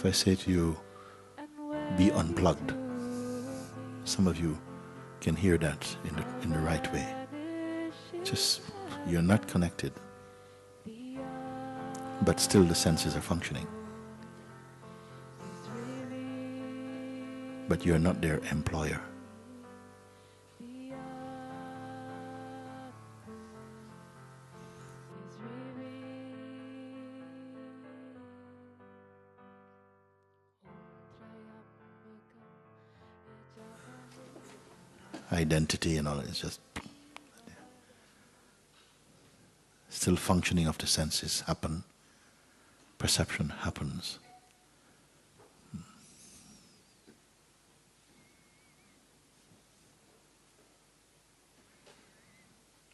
If I say to you, be unplugged, some of you can hear that in the right way. Just, you're not connected, but still the senses are functioning. But you're not their employer. Identity and all, it's just still functioning of the senses happen. Perception happens.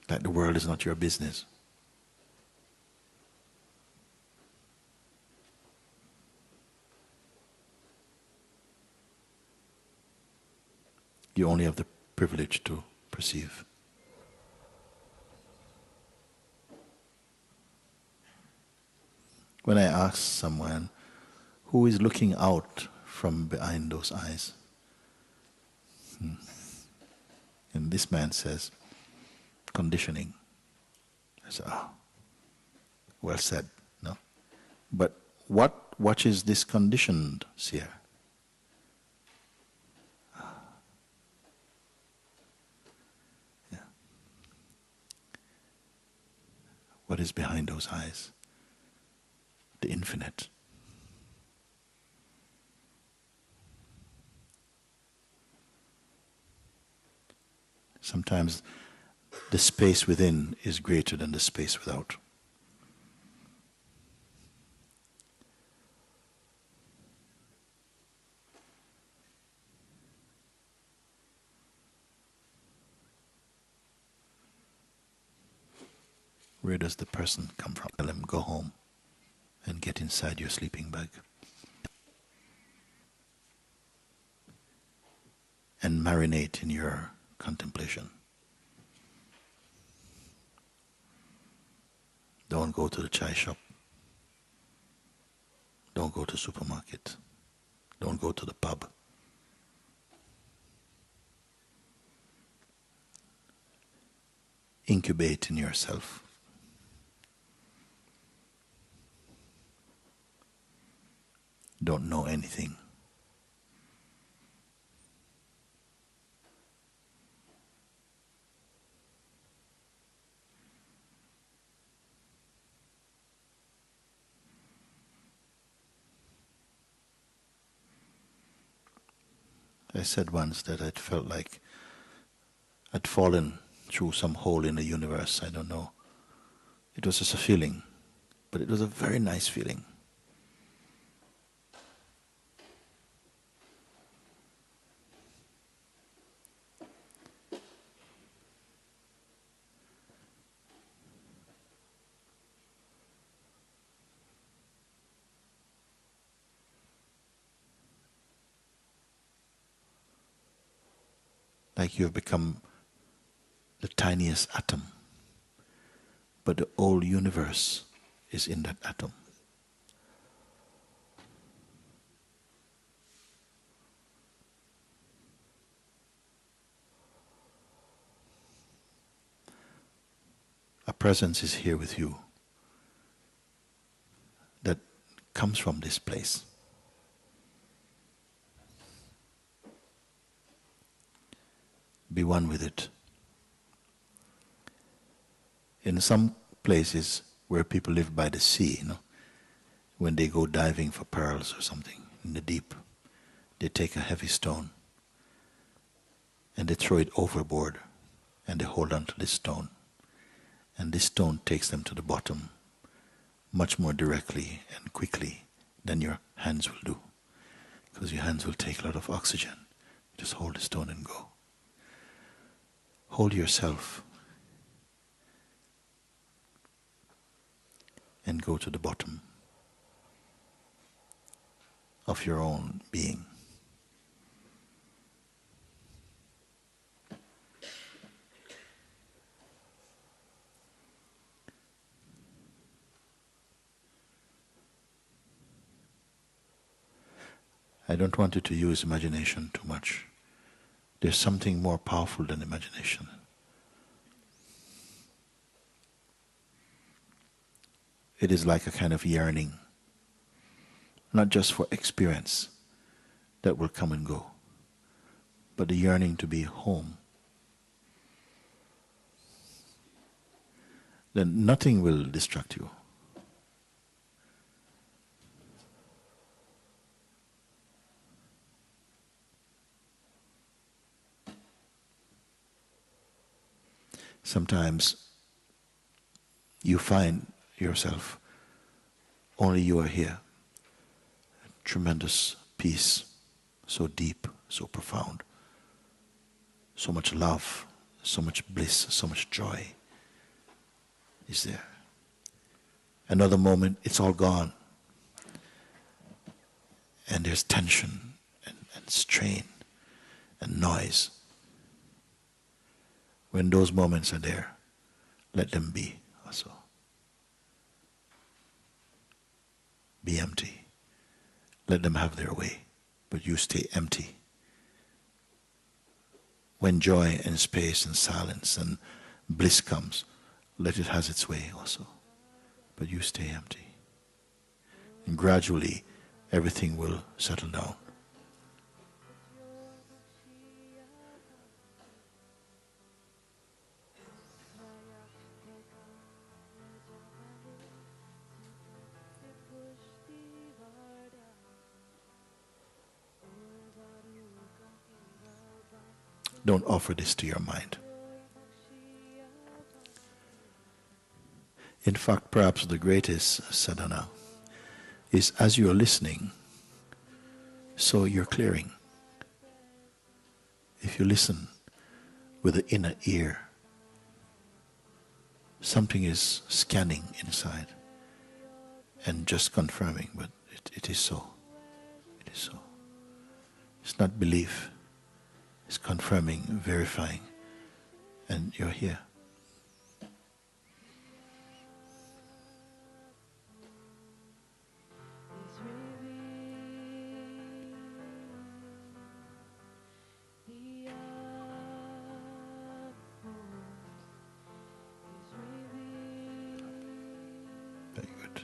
Like the world is not your business. You only have the privilege to perceive. When I ask someone who is looking out from behind those eyes, and this man says, conditioning. I say, well said, no? But what watches this conditioned seer? Yeah. What is behind those eyes? The infinite. Sometimes the space within is greater than the space without. Where does the person come from? Tell him, go home and get inside your sleeping bag. And marinate in your contemplation. Don't go to the chai shop. Don't go to the supermarket. Don't go to the pub. Incubate in yourself. Don't know anything. I said once that I felt like I'd fallen through some hole in the universe, I don't know. It was just a feeling, but it was a very nice feeling. Like you have become the tiniest atom, but the whole universe is in that atom. A presence is here with you that comes from this place. Be one with it. In some places where people live by the sea, when they go diving for pearls or something in the deep, they take a heavy stone and they throw it overboard and they hold on to this stone. And this stone takes them to the bottom much more directly and quickly than your hands will do. Because your hands will take a lot of oxygen. Just hold the stone and go. Hold yourself and go to the bottom of your own being. I don't want you to use imagination too much. There's something more powerful than imagination. It is like a kind of yearning, not just for experience that will come and go, but the yearning to be home. Then nothing will distract you. Sometimes you find yourself, only you are here. Tremendous peace, so deep, so profound. So much love, so much bliss, so much joy is there. Another moment, it's all gone. And there's tension and strain and noise. When those moments are there, let them be also. Be empty. Let them have their way, but you stay empty. When joy and space and silence and bliss comes, let it have its way also, but you stay empty. And gradually, everything will settle down. Don't offer this to your mind. In fact, perhaps the greatest sadhana is as you're listening, so you're clearing. If you listen with the inner ear, something is scanning inside and just confirming, but it is so. It is so. It's not belief. It's confirming, verifying, and you're here. Very good.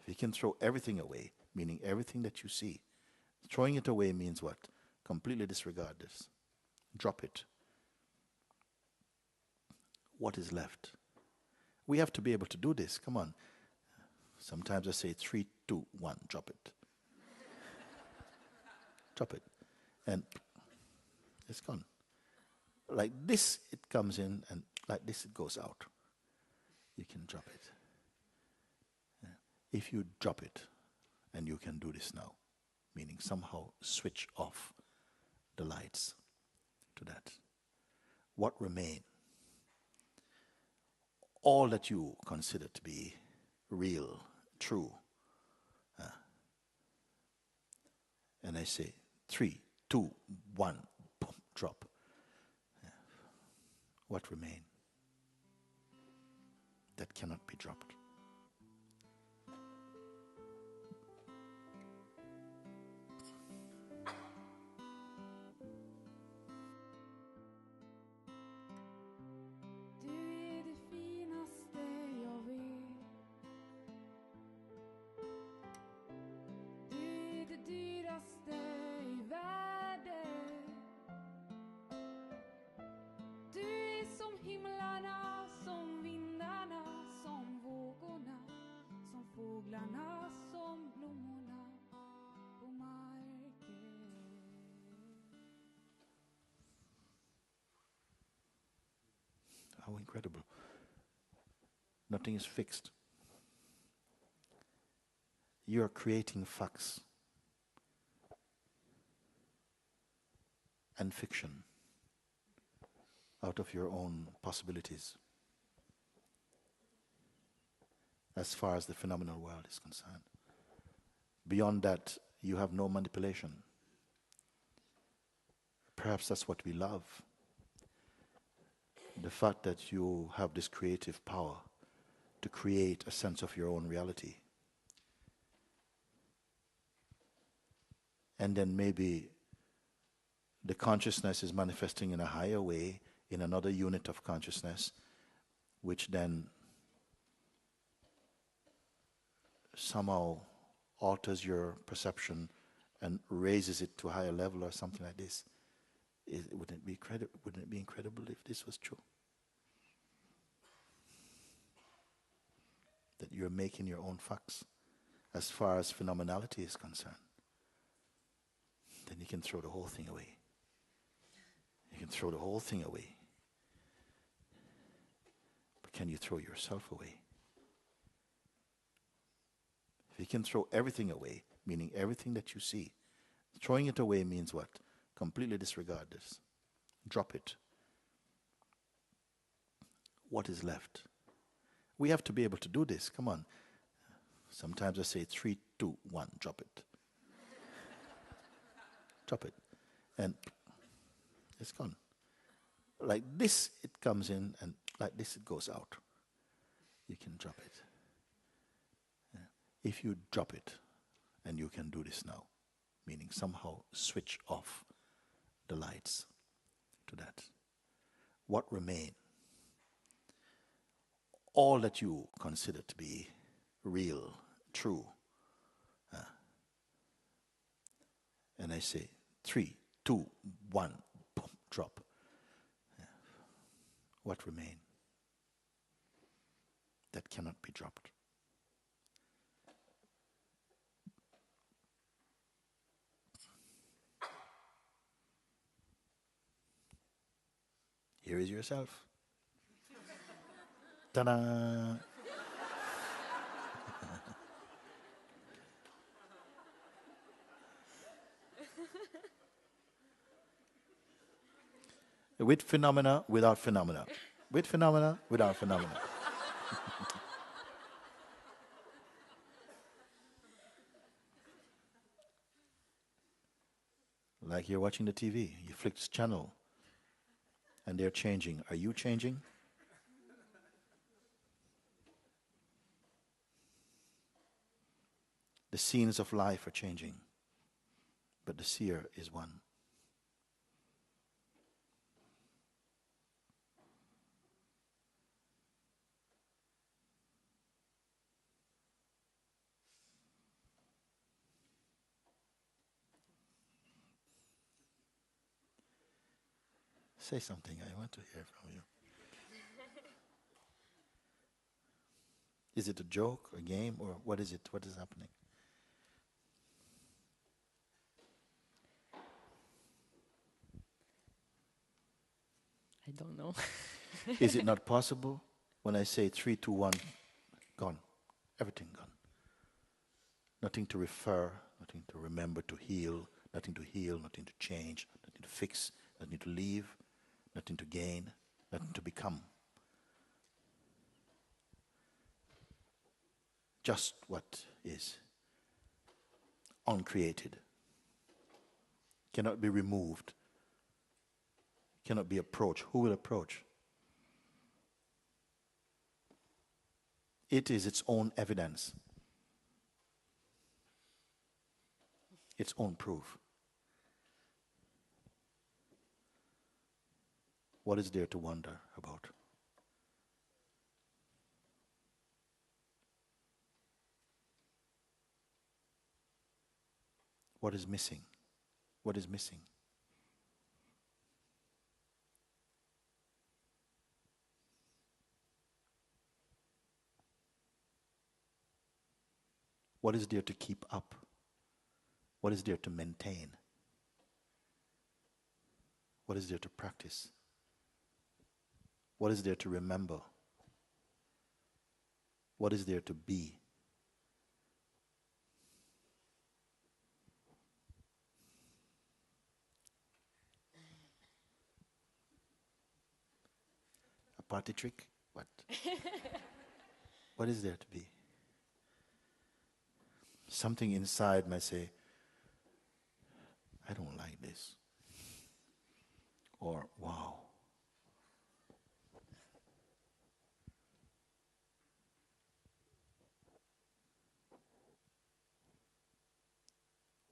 If you can throw everything away, meaning everything that you see, throwing it away means what? Completely disregard this. Drop it. What is left? We have to be able to do this. Come on. Sometimes I say 3, 2, 1, drop it. Drop it. And it's gone. Like this, it comes in, and like this, it goes out. You can drop it. Yeah. If you drop it, and you can do this now, meaning somehow switch off the lights to that, what remains? All that you consider to be real, true. And I say 3, 2, 1, boom, drop. Yeah. What remains? That cannot be dropped. How incredible. Nothing is fixed. You are creating facts. and fiction out of your own possibilities as far as the phenomenal world is concerned. Beyond that, you have no manipulation. Perhaps that's what we love. The fact that you have this creative power to create a sense of your own reality. And then maybe the consciousness is manifesting in a higher way, in another unit of consciousness, which then somehow alters your perception and raises it to a higher level or something like this. Wouldn't it be incredible if this was true? That you're making your own facts as far as phenomenality is concerned. Then you can throw the whole thing away. You can throw the whole thing away. But can you throw yourself away? If you can throw everything away, meaning everything that you see, throwing it away means what? Completely disregard this. Drop it. What is left? We have to be able to do this. Come on. Sometimes I say 3, 2, 1, drop it. Drop it. And it's gone. Like this it comes in and like this it goes out. You can drop it. Yeah. If you drop it, and you can do this now, meaning somehow switch off the lights to that. What remain? All that you consider to be real, true. And I say 3, 2, 1, boom, drop. Yeah. What remain? That cannot be dropped. Here is yourself. Ta-da! With phenomena, without phenomena. With phenomena, without phenomena. Like you're watching the TV, you flick this channel, and they're changing. Are you changing? The scenes of life are changing, but the seer is one. Say something, I want to hear from you. Is it a joke, a game, or what is it? What is happening? I don't know. Is it not possible when I say 3, 2, 1, gone? Everything gone. Nothing to refer, nothing to remember, to heal, nothing to change, nothing to fix, nothing to leave, nothing to gain, nothing to become. Just what is uncreated, cannot be removed, cannot be approached. Who will approach? It is its own evidence, its own proof. What is there to wonder about? What is missing? What is missing? What is there to keep up? What is there to maintain? What is there to practice? What is there to remember? What is there to be? party trick? What? What is there to be? Something inside might say, I don't like this. Or, wow.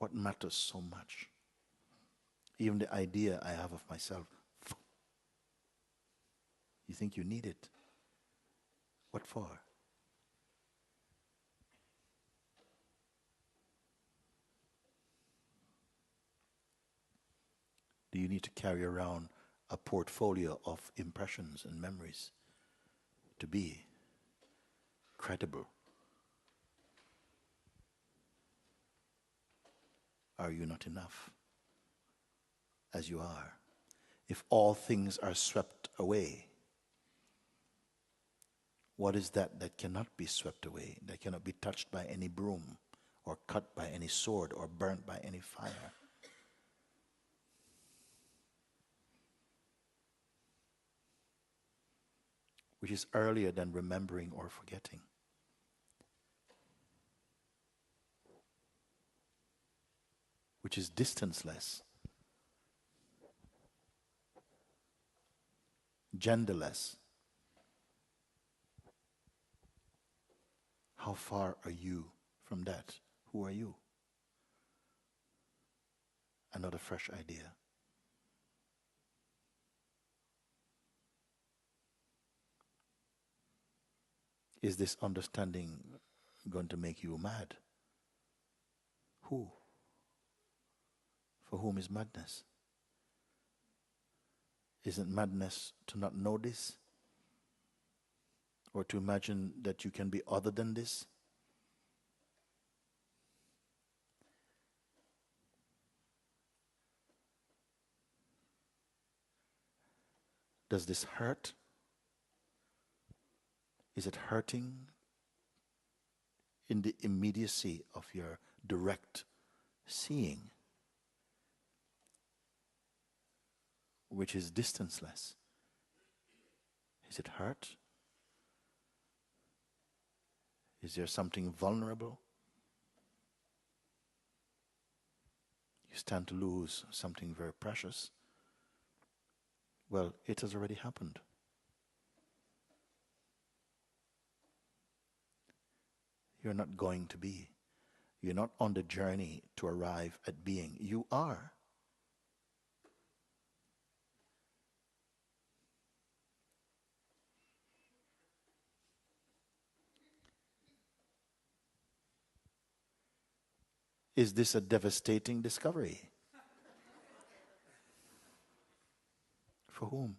What matters so much? Even the idea I have of myself. You think you need it? What for? Do you need to carry around a portfolio of impressions and memories to be credible? Are you not enough as you are? If all things are swept away, what is that that cannot be swept away, that cannot be touched by any broom, or cut by any sword, or burnt by any fire? Which is earlier than remembering or forgetting. Which is distanceless, genderless. How far are you from that? Who are you? Another fresh idea. Is this understanding going to make you mad? Who? For whom is madness? Isn't madness to not know this? Or to imagine that you can be other than this? Does this hurt? Is it hurting in the immediacy of your direct seeing, which is distanceless? Is it hurt? Is there something vulnerable? You stand to lose something very precious. Well, it has already happened. You're not going to be. You're not on the journey to arrive at being. You are. Is this a devastating discovery? For whom?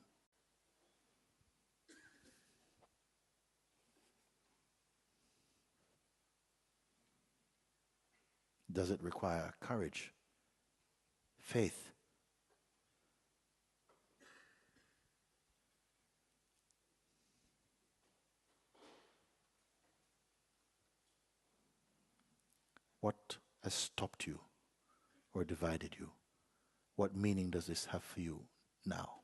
Does it require courage, faith? What has stopped you or divided you? What meaning does this have for you now?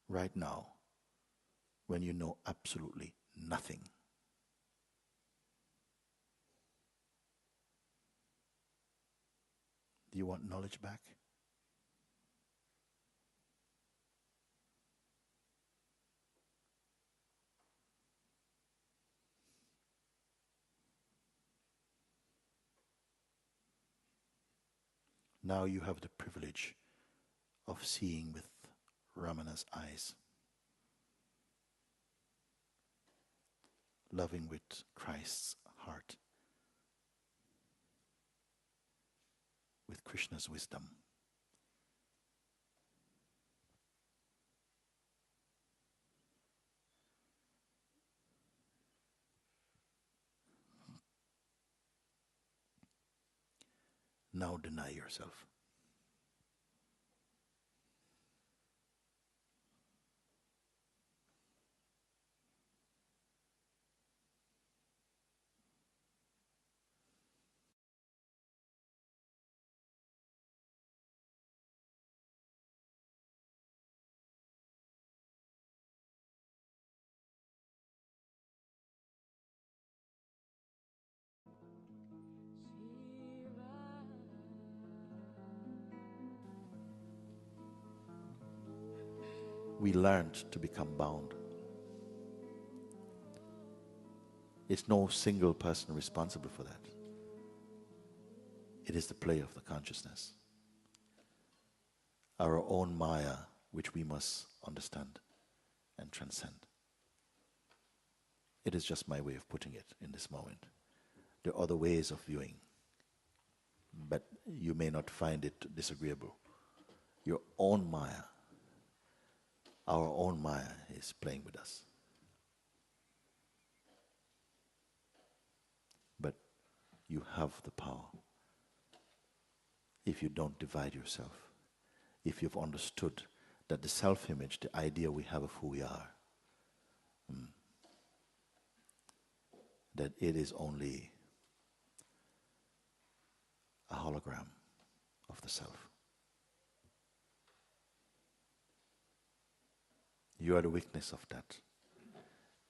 Right now, when you know absolutely nothing. Do you want knowledge back? Now you have the privilege of seeing with Ramana's eyes, loving with Christ's heart, with Krishna's wisdom. Now deny yourself. we learned to become bound. It's no single person responsible for that. It is the play of the consciousness. Our own Maya, which we must understand and transcend. It is just my way of putting it in this moment. There are other ways of viewing, but you may not find it disagreeable. Your own Maya, our own Maya is playing with us. But you have the power if you don't divide yourself. If you've understood that the self-image, the idea we have of who we are, that it is only a hologram of the self. You are the witness of that.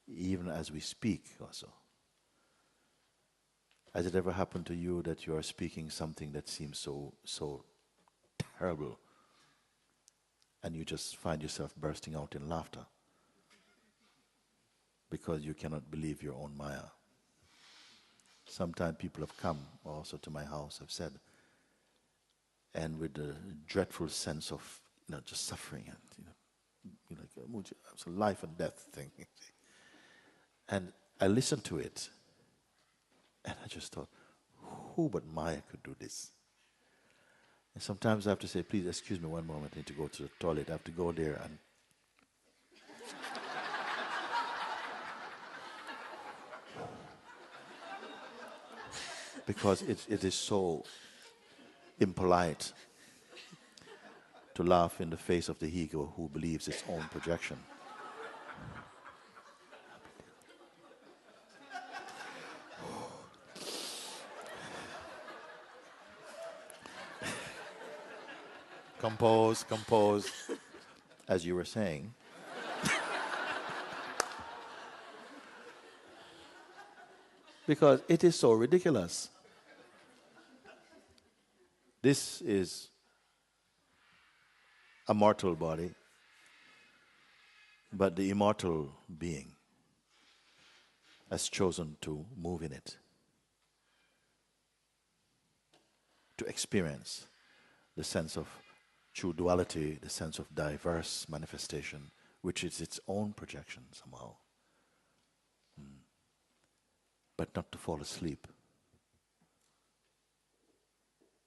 Even as we speak also. Has it ever happened to you that you are speaking something that seems so terrible and you just find yourself bursting out in laughter because you cannot believe your own Maya? Sometimes people have come also to my house, have said, and with a dreadful sense of just suffering and like Mooji, it's a life and death thing. And I listened to it, and I just thought, who but Maya could do this? And sometimes I have to say, please excuse me one moment, I need to go to the toilet. I have to go there and because it is so impolite to laugh in the face of the ego who believes its own projection. Compose, as you were saying. Because it is so ridiculous. This is a mortal body, but the immortal being has chosen to move in it, to experience the sense of true duality, the sense of diverse manifestation, which is its own projection somehow. But not to fall asleep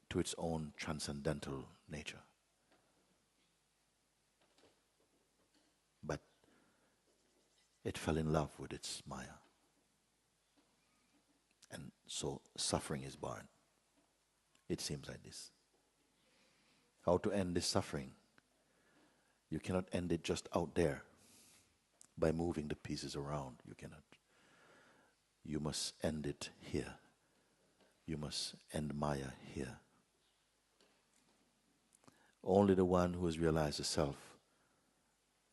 to its own transcendental nature. But it fell in love with its Maya. And so suffering is born. It seems like this. How to end this suffering? You cannot end it just out there by moving the pieces around. You cannot. You must end it here. You must end Maya here. Only the one who has realized the self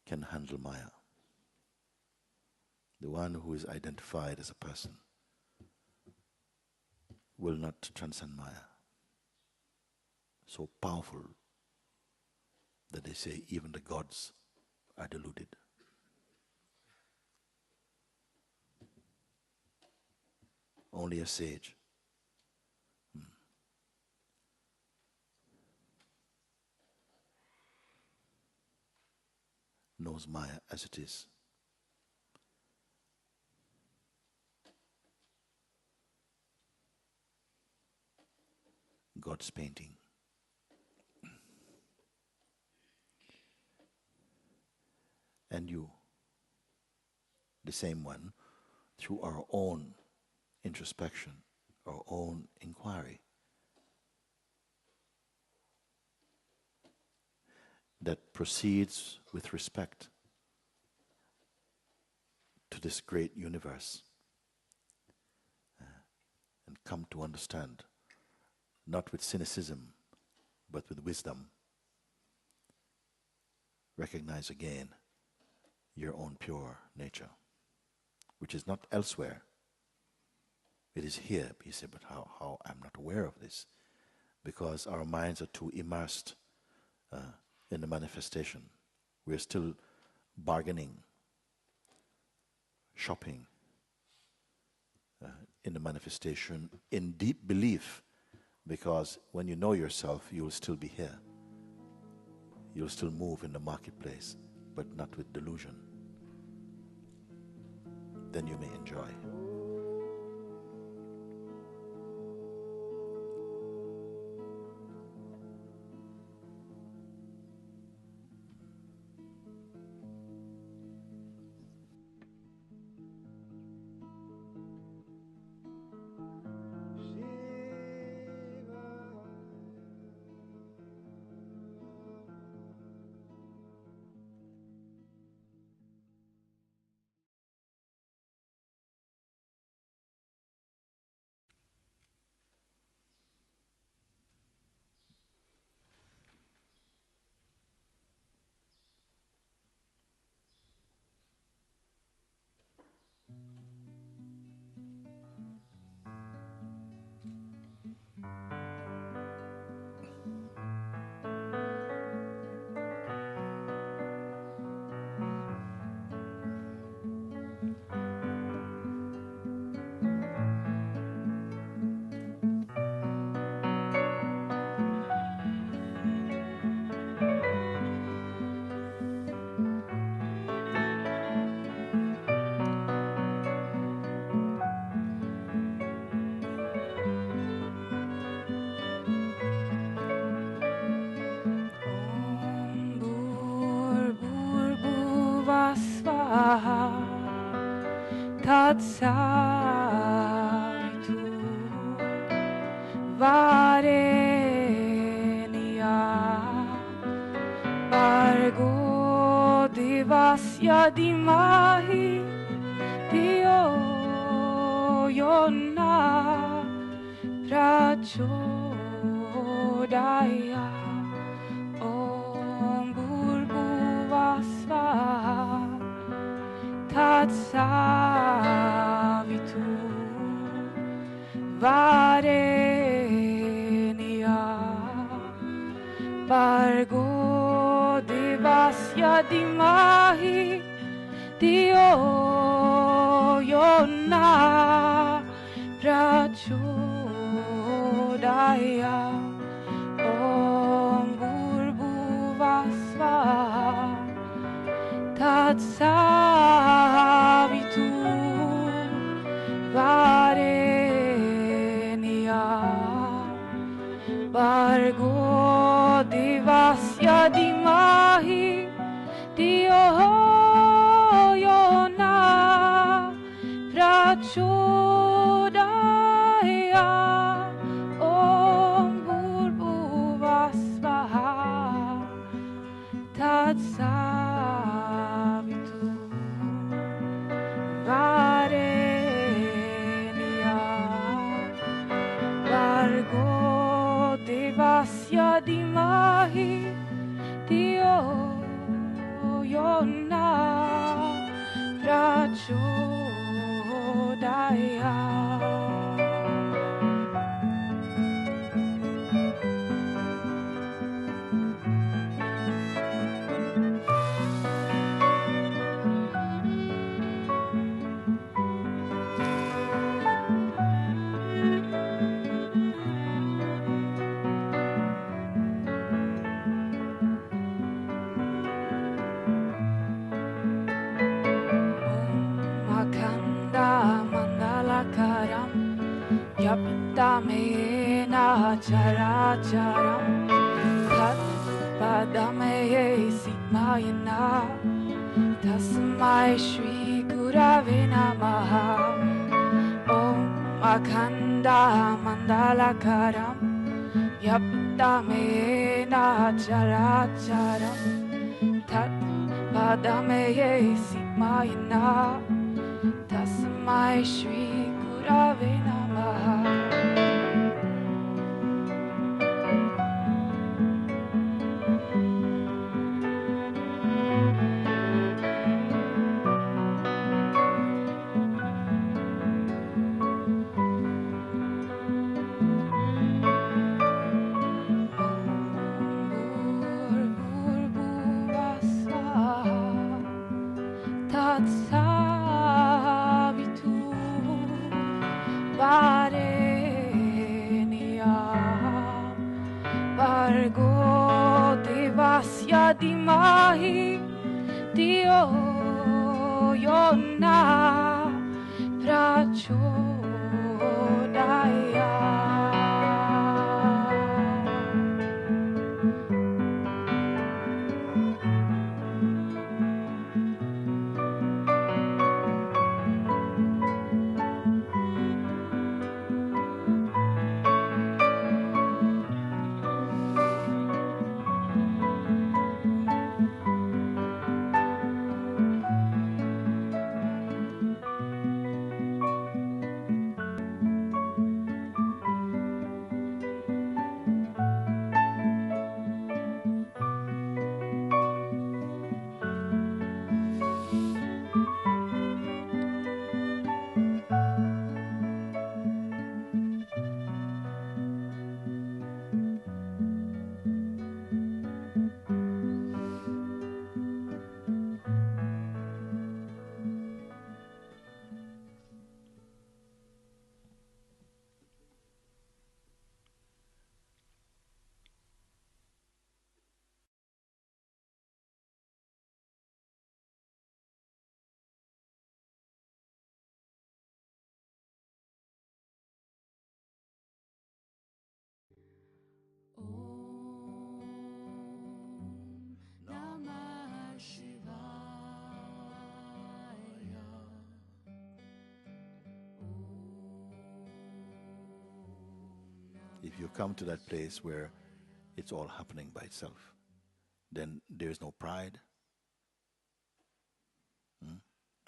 can handle Maya. The one who is identified as a person will not transcend Maya. So powerful that they say even the gods are deluded. Only a sage knows Maya as it is. God's painting. And you, the same one, through our own introspection, our own inquiry, that proceeds with respect to this great universe and come to understand, not with cynicism, but with wisdom, recognize again your own pure nature, which is not elsewhere. It is here. You say, but how I'm not aware of this? Because our minds are too immersed in the manifestation. We're still bargaining, shopping in the manifestation in deep belief, because when you know yourself, you will still be here. You'll still move in the marketplace, but not with delusion. Then you may enjoy. Tatsavitu Varenia Bargo Devasya Dimahi Dio Yona Prachodaya Om Bhurbhuvasvaha Tatsavitu Varenia Bargo Devasya Dimahi Dio Yona Prachodaya Om Bhurbhuvasvaha Tatsavitu Varenia Bargo Devasya Dimahi Dio Yona Prachodaya Om Bhurbhuvasvaha Tatsavitu Varenia Bargo Devasya Dimahi Dio Yona Prachodaya Yaptamena characharam Tat padamaye sigmayana Tasmai Shri Gurave Namaha Om Akhanda Mandalakaram Yaptamena characharam Tat padamaye sigmayana Tasmai Shri Gurave Namaha Bhurbhuvasvaha tasya dimahi Dio yona prachodaya. If you come to that place where it's all happening by itself, then there's no pride.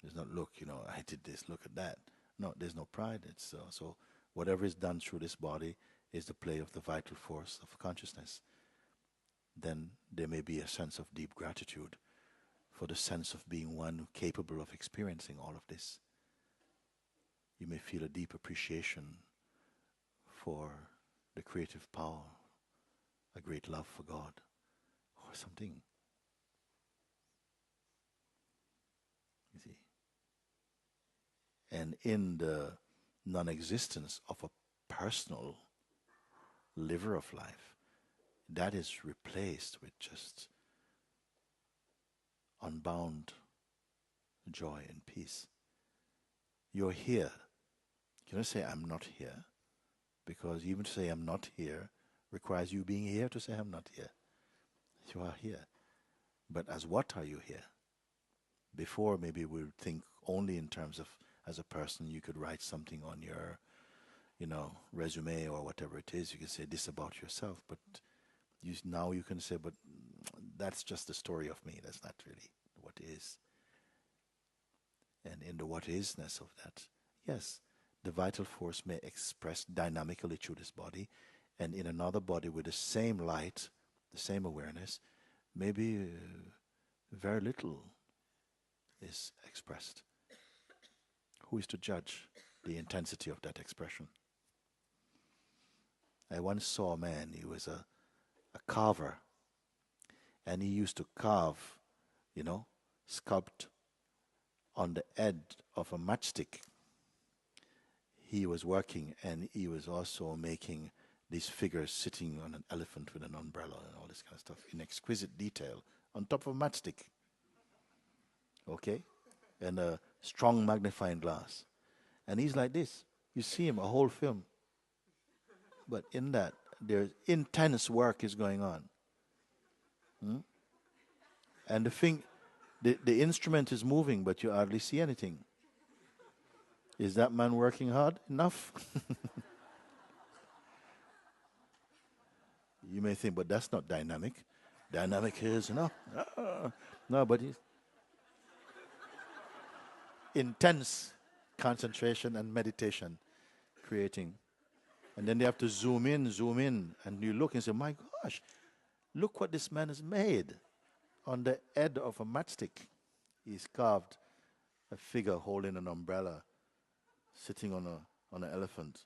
There's not, look, I did this, look at that. No, there's no pride. It's so whatever is done through this body is the play of the vital force of consciousness. Then there may be a sense of deep gratitude for the sense of being one capable of experiencing all of this. You may feel a deep appreciation for the creative power, a great love for God, or something. You see? And in the non-existence of a personal liver of life, that is replaced with just unbound joy and peace. You're here. You cannot say, I'm not here, because even to say I'm not here requires you being here to say I'm not here. You are here. But as what are you here? Before, maybe we would think only in terms of, as a person, you could write something on your, resume or whatever it is. You can say this about yourself, but now you can say, but that's just the story of me. That's not really what is. And in the what isness of that, yes, the vital force may express dynamically through this body, and in another body with the same light, the same awareness, maybe very little is expressed. Who is to judge the intensity of that expression? I once saw a man, he was a carver, and he used to carve, sculpt on the edge of a matchstick. He was working, and he was also making these figures sitting on an elephant with an umbrella and all this kind of stuff in exquisite detail on top of a matchstick. Okay? And a strong magnifying glass. And he's like this. You see him, a whole film. But in that, there's intense work is going on. And the instrument is moving, but you hardly see anything. Is that man working hard enough? You may think, but that's not dynamic. Dynamic is, no, but he's intense concentration and meditation creating. And then they have to zoom in, and you look and say, my gosh, look what this man has made. On the head of a matchstick, he's carved a figure holding an umbrella, sitting on an elephant,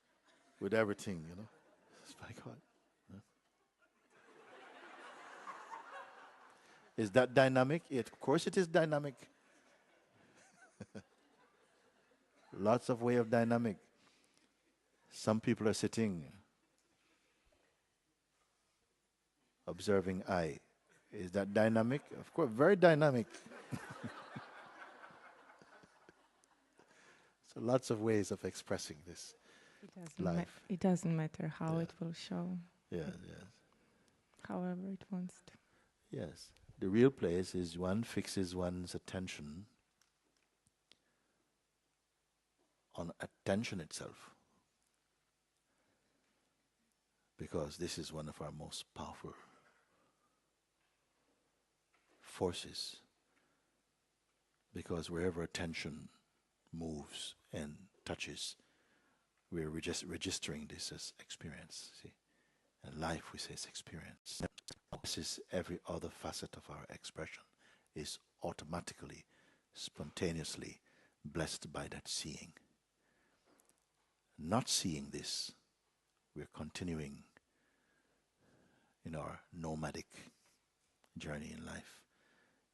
with everything, It's my God. Is that dynamic? Of course it is dynamic. Lots of way of dynamic. Some people are sitting, observing I, Is that dynamic? Of course, very dynamic. So lots of ways of expressing this life. It doesn't matter how Yeah. it will show. Yes, yes. However it wants to. Yes. The real place is one fixes one's attention on attention itself. Because this is one of our most powerful forces. Because wherever attention moves and touches, we're registering this as experience. See? And life, we say, is experience. This is every other facet of our expression is automatically, spontaneously blessed by that seeing. Not seeing this, we're continuing in our nomadic journey in life,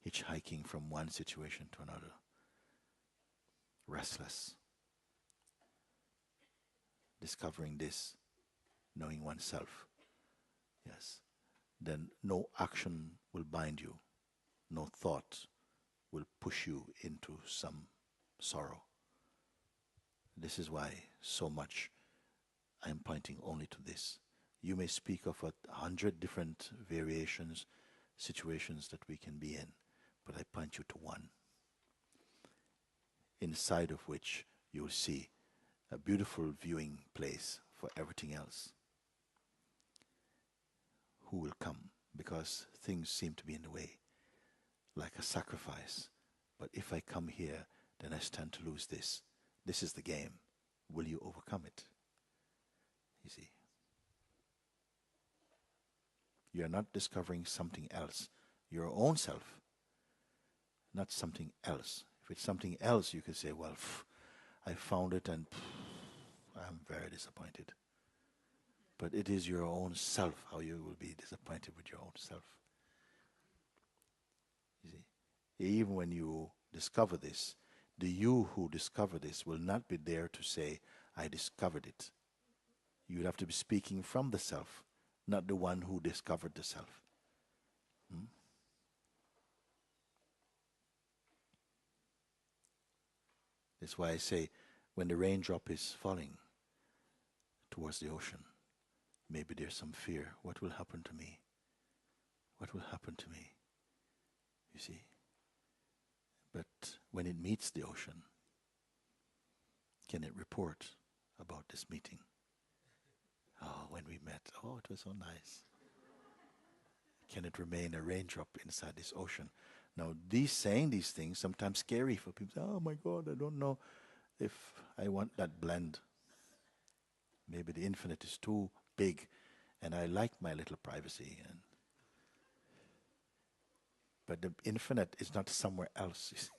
hitchhiking from one situation to another, restless, discovering this, knowing oneself. Yes. Then no action will bind you, no thought will push you into some sorrow. This is why so much I am pointing only to this. You may speak of 100 different variations, situations that we can be in, but I point you to one, inside of which you'll see a beautiful viewing place for everything else. Who will come? Because things seem to be in the way, like a sacrifice. But if I come here, then I stand to lose this. This is the game. Will you overcome it? You see. You're not discovering something else. Your own self, not something else. If it's something else, you could say, well, I found it and I'm very disappointed. But it is your own self, how you will be disappointed with your own self. You see, even when you discover this, the you who discover this will not be there to say, I discovered it. You would have to be speaking from the self, not the one who discovered the self. That's why I say, when the raindrop is falling towards the ocean, maybe there's some fear. What will happen to me? What will happen to me? You see? But when it meets the ocean, can it report about this meeting? Oh, when we met, oh, it was so nice. Can it remain a raindrop inside this ocean? Now, saying these things sometimes scary for people. Oh my God, I don't know if I want that blend. Maybe the infinite is too big, and I like my little privacy. But the infinite is not somewhere else. You see.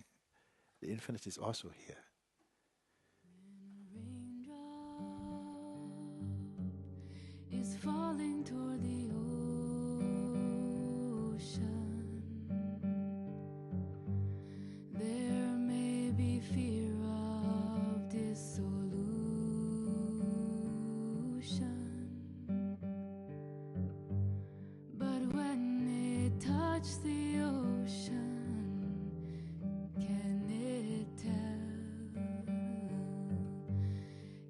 The infinite is also here. Is falling toward the ocean. There may be fear of dissolution, but when it touches the ocean, can it tell?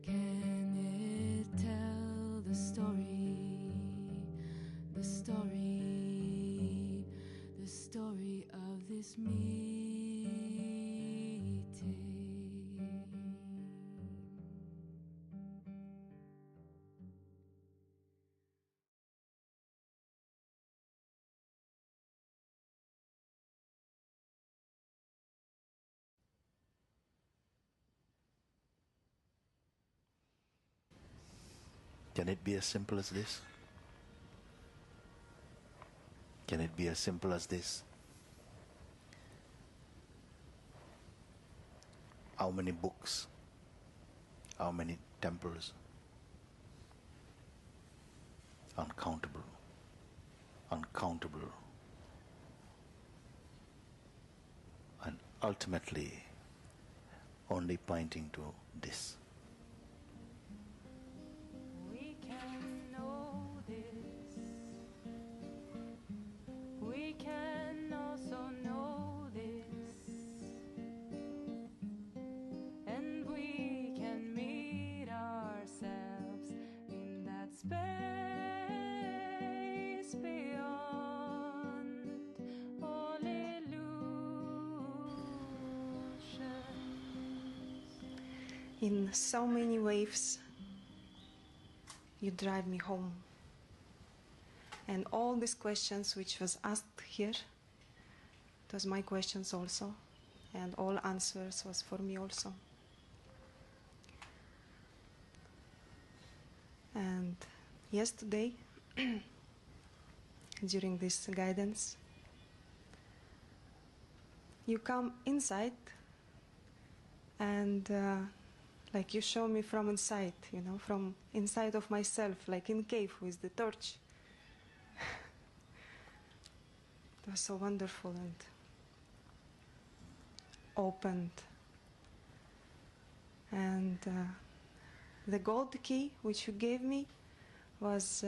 Can it tell the story, the story, the story of this meeting? Can it be as simple as this? Can it be as simple as this? How many books? How many temples? Uncountable. Uncountable. And ultimately, only pointing to this. We can know this. We in so many waves, you drive me home. And all these questions which was asked here, it was my questions also, and all answers was for me also. And yesterday, during this guidance, you come inside and like you show me from inside, you know, from inside of myself, like in cave with the torch. It was so wonderful and opened. And the gold key which you gave me was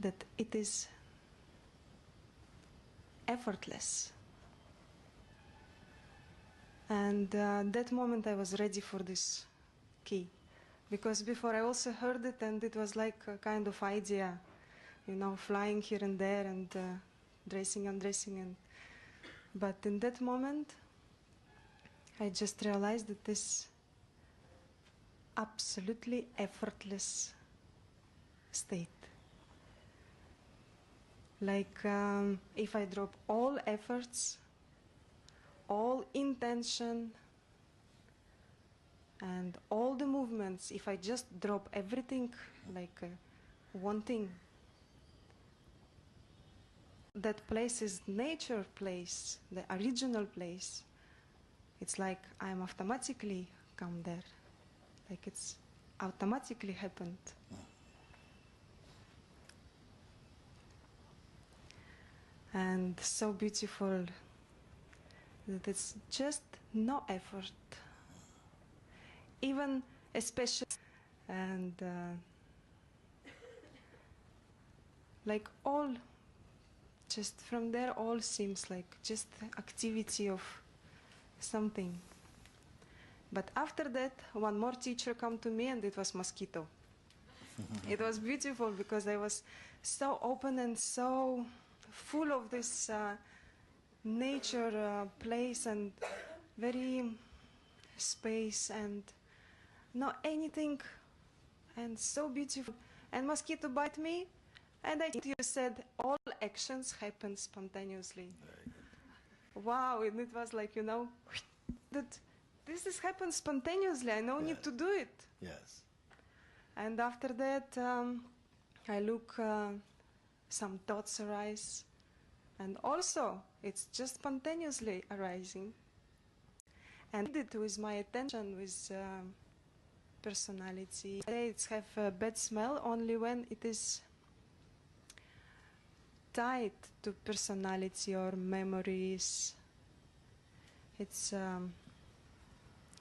that it is effortless. And that moment I was ready for this key. Because before I also heard it and it was like a kind of idea, you know, flying here and there and dressing, undressing. And but in that moment, I just realized that this absolutely effortless state. Like if I drop all efforts, all intention, and all the movements, if I just drop everything like one thing, that place is nature place, the original place. It's like I'm automatically come there, like it's automatically happened. And so beautiful that it's just no effort, even especially, and like all, just from there all seems like just activity of something. But after that, one more teacher come to me and it was mosquito. It was beautiful because I was so open and so full of this nature place and very space and not anything and so beautiful. And mosquito bite me and I think you said all actions happen spontaneously. Wow, and it was like, you know, that this is happens spontaneously. I no need to do it. Yes. And after that, I look, some thoughts arise. And also, it's just spontaneously arising. And I did it with my attention, with personality. It's have a bad smell only when it is tied to personality or memories. It's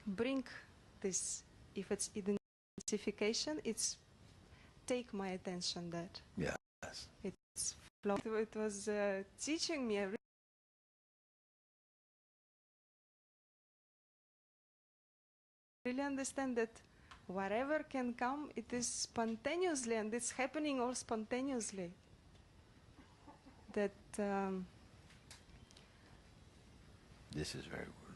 bring this, if it's identification, it's take my attention there. Yes. It's flow. It was teaching me really understand that whatever can come, it is spontaneously and it's happening all spontaneously. That This is very good.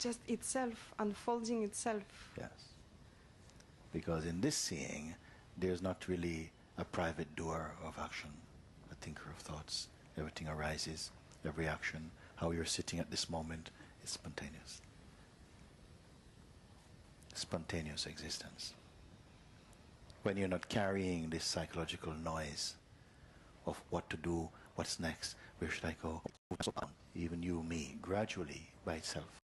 just itself, unfolding itself. Yes. Because in this seeing, there's not really a private doer of action, a thinker of thoughts. Everything arises, every action, how you're sitting at this moment is spontaneous. Spontaneous existence. When you're not carrying this psychological noise of what to do, what's next, where should I go, even you, me, gradually by itself,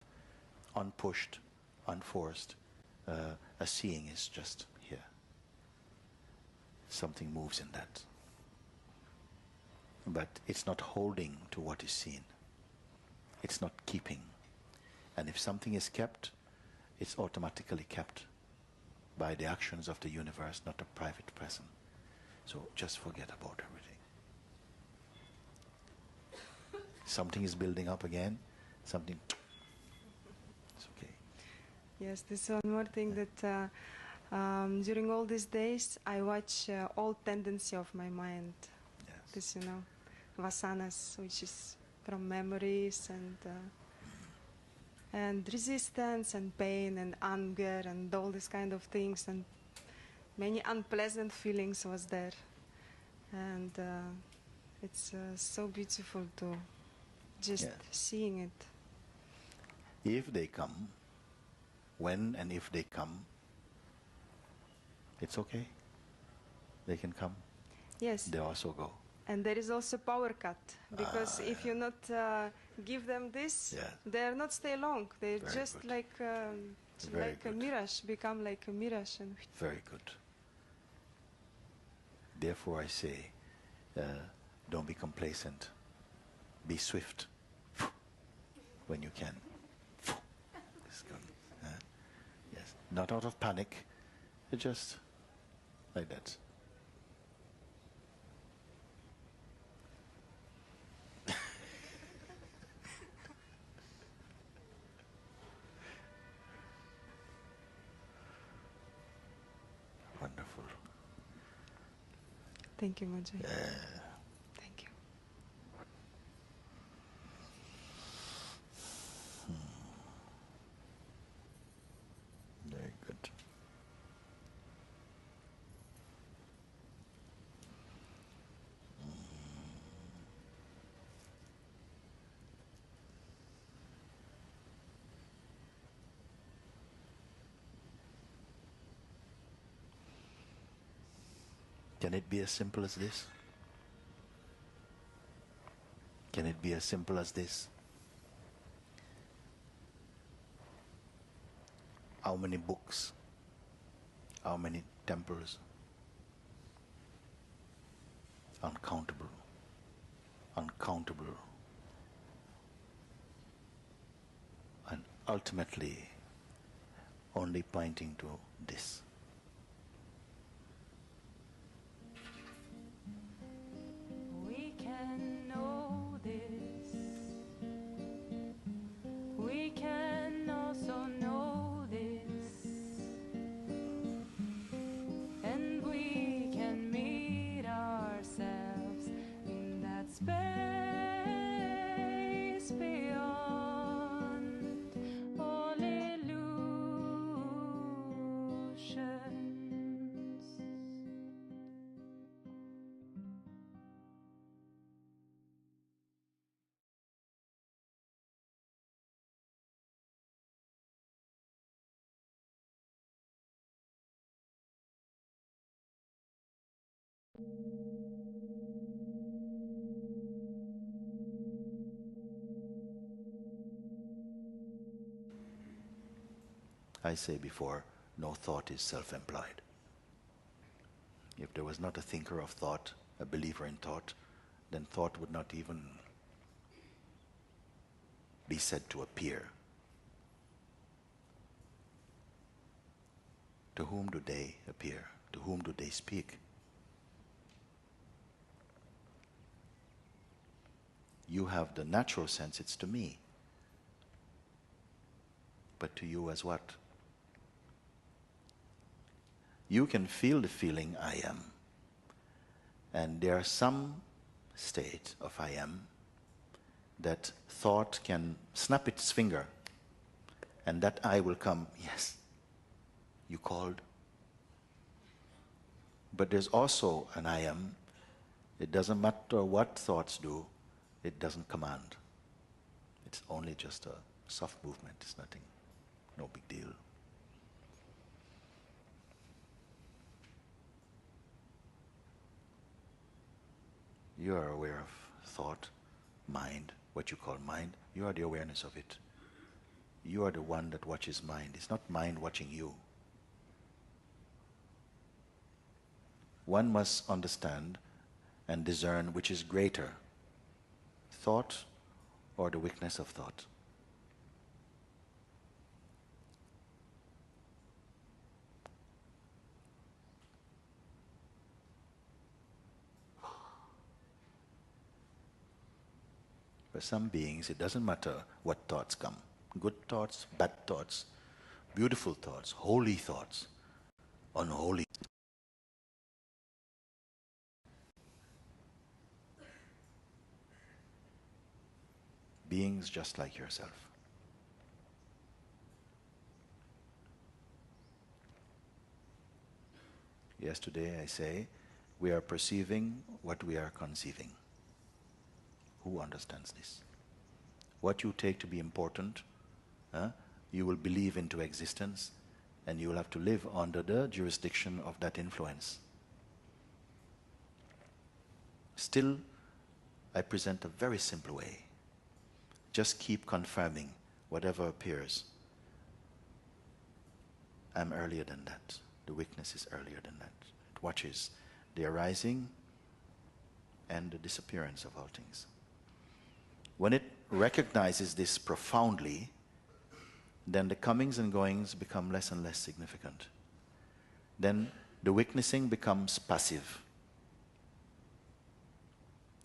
unpushed, unforced, a seeing is just here. Something moves in that. But it's not holding to what is seen. It's not keeping. And if something is kept, it's automatically kept by the actions of the universe, not a private person. So just forget about everything. Something is building up again, something, it's okay. Yes, this one more thing that during all these days I watch all tendency of my mind. Yes. This, you know, vasanas, which is from memories and and resistance and pain and anger and all these kind of things, and many unpleasant feelings was there. And it's so beautiful to just seeing it. If they come, when and if they come, it's okay. They can come. Yes. They also go. And there is also power cut, because if you not give them this, they'll not stay long. They just good. like a mirage, become like a mirage. And Very good. Therefore I say, don't be complacent. Be swift when you can. Yes, not out of panic, just like that. Wonderful. Thank you, Mooji. Thank you. Very good. Can it be as simple as this? Can it be as simple as this? How many books? How many temples? Uncountable. Uncountable. And ultimately only pointing to this. We can know this. We can also know this. And we can meet ourselves in that space beyond all illusions. I say before, no thought is self-employed. If there was not a thinker of thought, a believer in thought, then thought would not even be said to appear. To whom do they appear? To whom do they speak? You have the natural sense, it's to me. But to you as what? You can feel the feeling I am. And there are some state of I am that thought can snap its finger and that I will come, yes, you called. But there's also an I am. It doesn't matter what thoughts do, it doesn't command. It's only just a soft movement, it's nothing, no big deal. You are aware of thought, mind, what you call mind. You are the awareness of it. You are the one that watches mind. It's not mind watching you. One must understand and discern which is greater, thought or the weakness of thought. For some beings, it doesn't matter what thoughts come. Good thoughts, bad thoughts, beautiful thoughts, holy thoughts, unholy. Beings just like yourself. Yesterday I say, we are perceiving what we are conceiving. Who understands this? What you take to be important, you will believe into existence, and you will have to live under the jurisdiction of that influence. Still, I present a very simple way. Just keep confirming whatever appears. I'm earlier than that. The weakness is earlier than that. It watches the arising and the disappearance of all things. When it recognizes this profoundly, then the comings and goings become less and less significant. Then the witnessing becomes passive.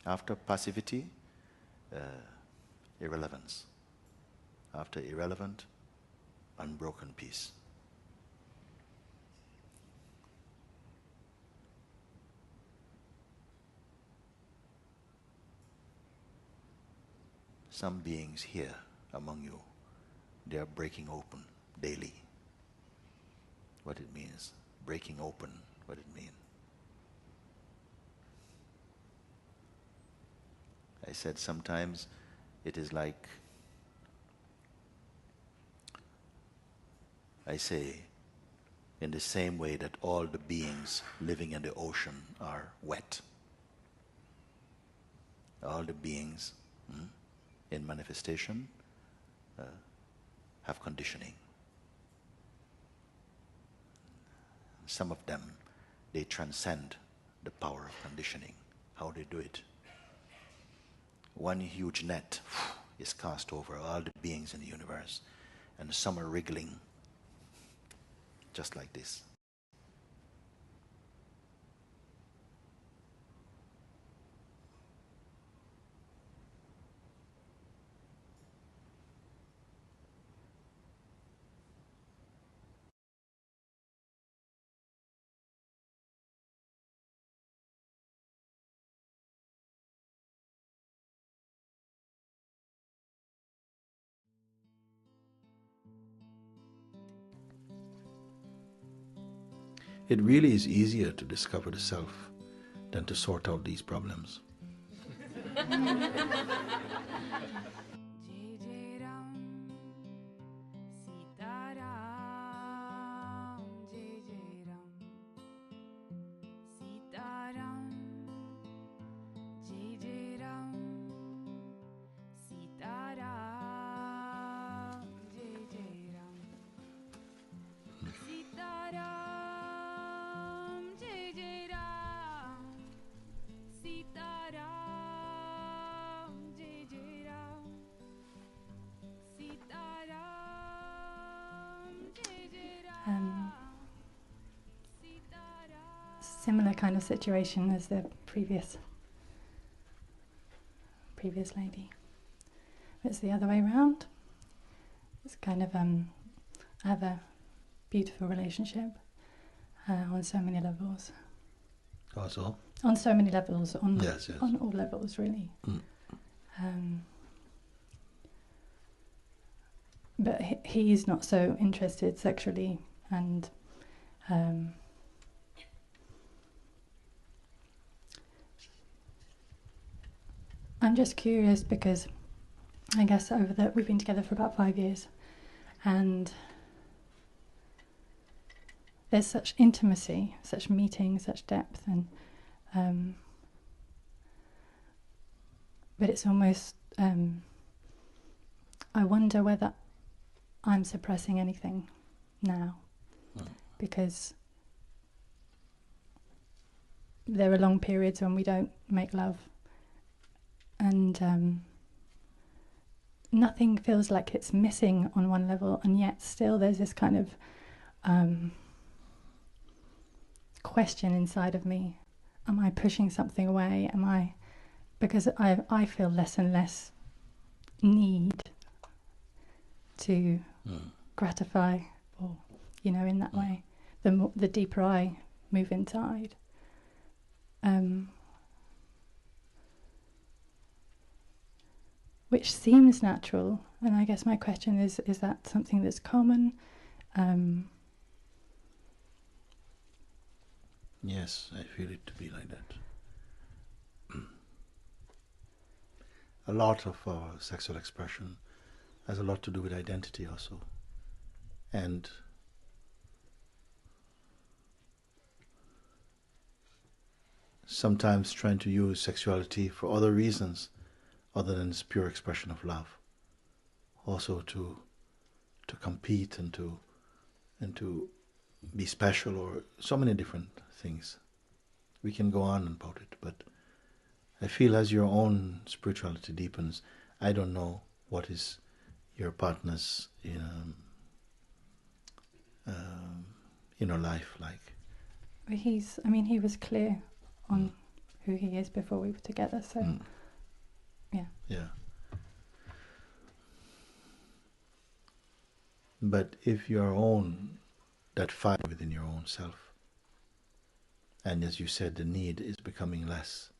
After passivity, irrelevance. After irrelevant, unbroken peace. Some beings here among you, they are breaking open daily. What it means, breaking open, what it means. I said sometimes it is like, I say, in the same way that all the beings living in the ocean are wet. All the beings in manifestation have conditioning. Some of them, they transcend the power of conditioning. How they do it? One huge net is cast over all the beings in the universe, and some are wriggling just like this. It really is easier to discover the self than to sort out these problems. Similar kind of situation as the previous lady. It's the other way around. It's kind of I have a beautiful relationship on so many levels. Also? On so many levels, Yes. on all levels, really. But he's not so interested sexually, and I'm just curious because I guess we've been together for about 5 years, and there's such intimacy, such meeting, such depth, and but it's almost I wonder whether I'm suppressing anything now, because there are long periods when we don't make love, and nothing feels like it's missing on one level, and yet still there's this kind of question inside of me. Am I pushing something away? Because I feel less and less need to gratify, or in that way, the deeper I move inside. Which seems natural, and I guess my question is that something that's common? Yes, I feel it to be like that. A lot of sexual expression has a lot to do with identity also. And sometimes trying to use sexuality for other reasons other than its pure expression of love. Also to compete and to be special, or so many different things. We can go on about it, but I feel as your own spirituality deepens, I don't know what is your partner's inner life like. He was clear on who he is before we were together, so yeah. Yeah. But if your own, that fire within your own self, and as you said, the need is becoming less,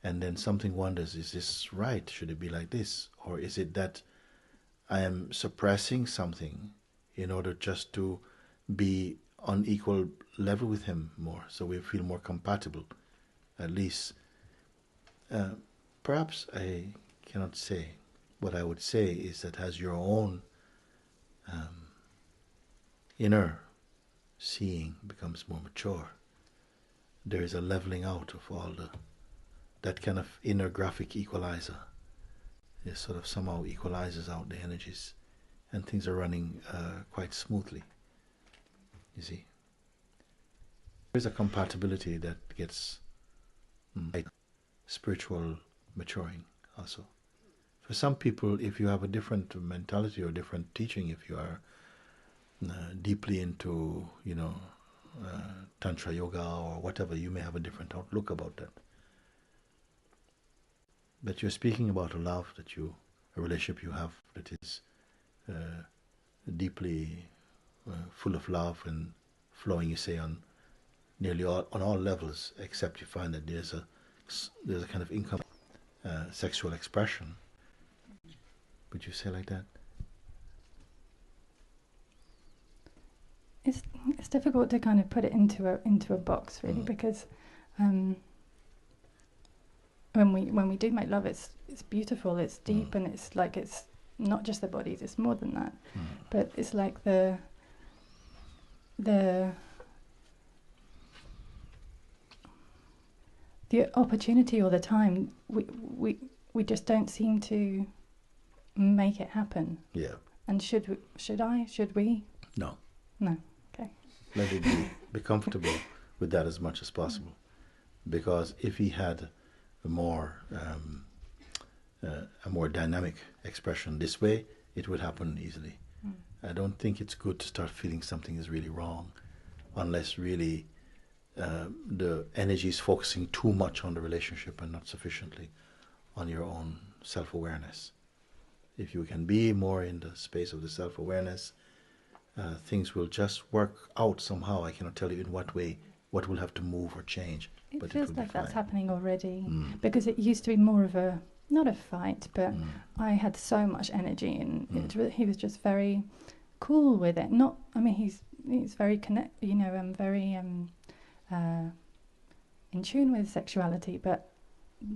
and then something wonders, is this right? Should it be like this? Or is it that I am suppressing something in order just to be on equal level with him more, so we feel more compatible, at least? Perhaps I cannot say. What I would say is that as your own inner seeing becomes more mature, there is a leveling out of all that kind of inner graphic equalizer. It sort of somehow equalizes out the energies, and things are running quite smoothly. You see, there is a compatibility that gets spiritual maturing also. For some people, if you have a different mentality or different teaching, if you are deeply into, Tantra yoga or whatever, you may have a different outlook about that. But you're speaking about a love a relationship you have that is deeply full of love and flowing, you say, on all levels, except you find that there's a kind of sexual expression. Would you say like that? It's difficult to kind of put it into a box, really, because when we do make love, it's beautiful, it's deep, and it's like, it's not just the bodies, it's more than that. But it's like the opportunity all the time, we just don't seem to make it happen. Yeah. And should we? No. No. Okay. Let it be comfortable with that as much as possible, because if he had a more dynamic expression this way, it would happen easily. I don't think it's good to start feeling something is really wrong, unless really the energy is focusing too much on the relationship and not sufficiently on your own self-awareness. If you can be more in the space of the self-awareness, things will just work out somehow. I cannot tell you in what way, what will have to move or change. It feels like that's happening already, because it used to be more of not a fight, but I had so much energy, and he was just very cool with it. He's very very in tune with sexuality, but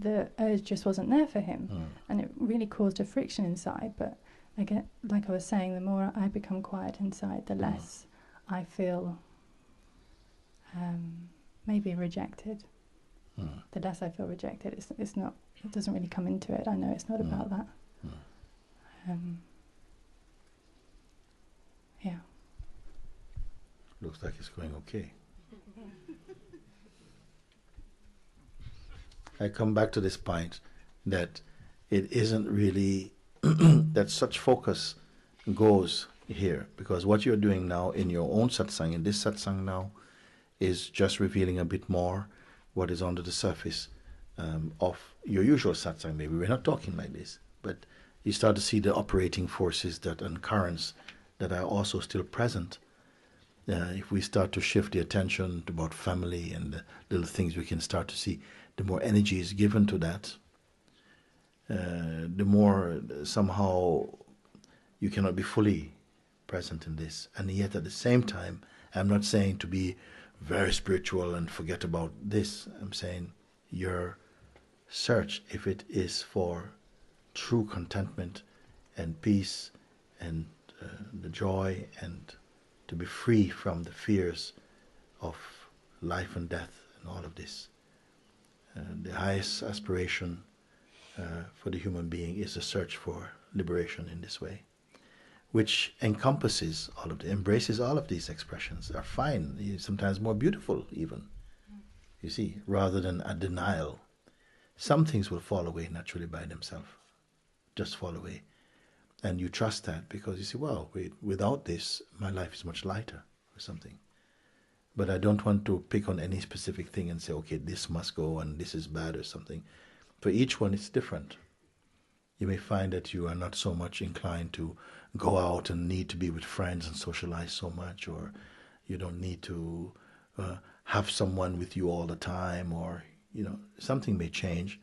the urge just wasn't there for him, and it really caused a friction inside. But again, like I was saying, the more I become quiet inside, the less I feel maybe rejected. The less I feel rejected, it's not. It doesn't really come into it. I know it's not about that. Yeah. Looks like it's going okay. I come back to this point that it isn't really that such focus goes here, because what you're doing now in your own satsang, in this satsang now, is just revealing a bit more what is under the surface of your usual satsang. Maybe we're not talking like this, but you start to see the operating forces and currents that are also still present. If we start to shift the attention to about family and the little things, we can start to see the more energy is given to that, the more somehow you cannot be fully present in this. And yet at the same time, I'm not saying to be very spiritual and forget about this. I'm saying your search, if it is for true contentment and peace and the joy and to be free from the fears of life and death and all of this, the highest aspiration for the human being is a search for liberation in this way, which encompasses all of the, embraces all of these expressions, are fine, sometimes more beautiful even, you see, rather than a denial. Some things will fall away naturally by themselves, just fall away. And you trust that because you say, well, without this, my life is much lighter or something. But I don't want to pick on any specific thing and say, okay, this must go and this is bad or something. For each one, it's different. You may find that you are not so much inclined to go out and need to be with friends and socialize so much, or you don't need to have someone with you all the time, or, you know, something may change.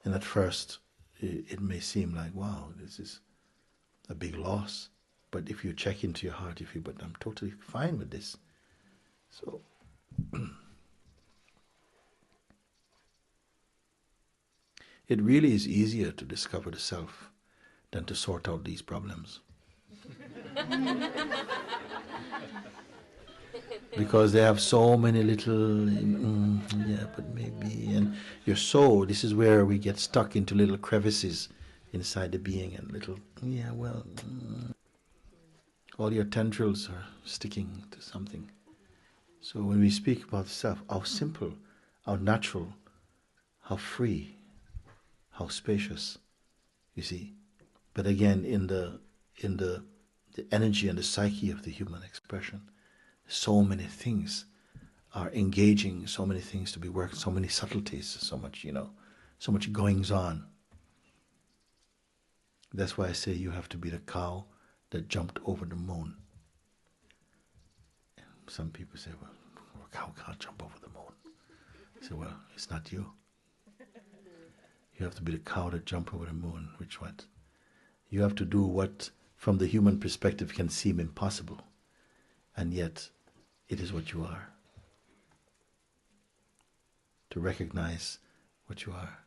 And at first, it may seem like, wow, this is a big loss. But if you check into your heart, you feel, but I'm totally fine with this. So, it really is easier to discover the self than to sort out these problems. Because they have so many little, yeah, but maybe, and your soul, this is where we get stuck into little crevices inside the being, and little, yeah, well, all your tendrils are sticking to something. So when we speak about the self, how simple, how natural, how free, how spacious, you see. But again, in the energy and the psyche of the human expression, so many things are engaging, so many things to be worked, so many subtleties, so much, you know, so much goings on. That's why I say you have to be the cow that jumped over the moon. Some people say, well, a cow can't jump over the moon. I say, well, it's not you. You have to be the cow that jumped over the moon. Which what? You have to do what, from the human perspective, can seem impossible. And yet, it is what you are. To recognize what you are.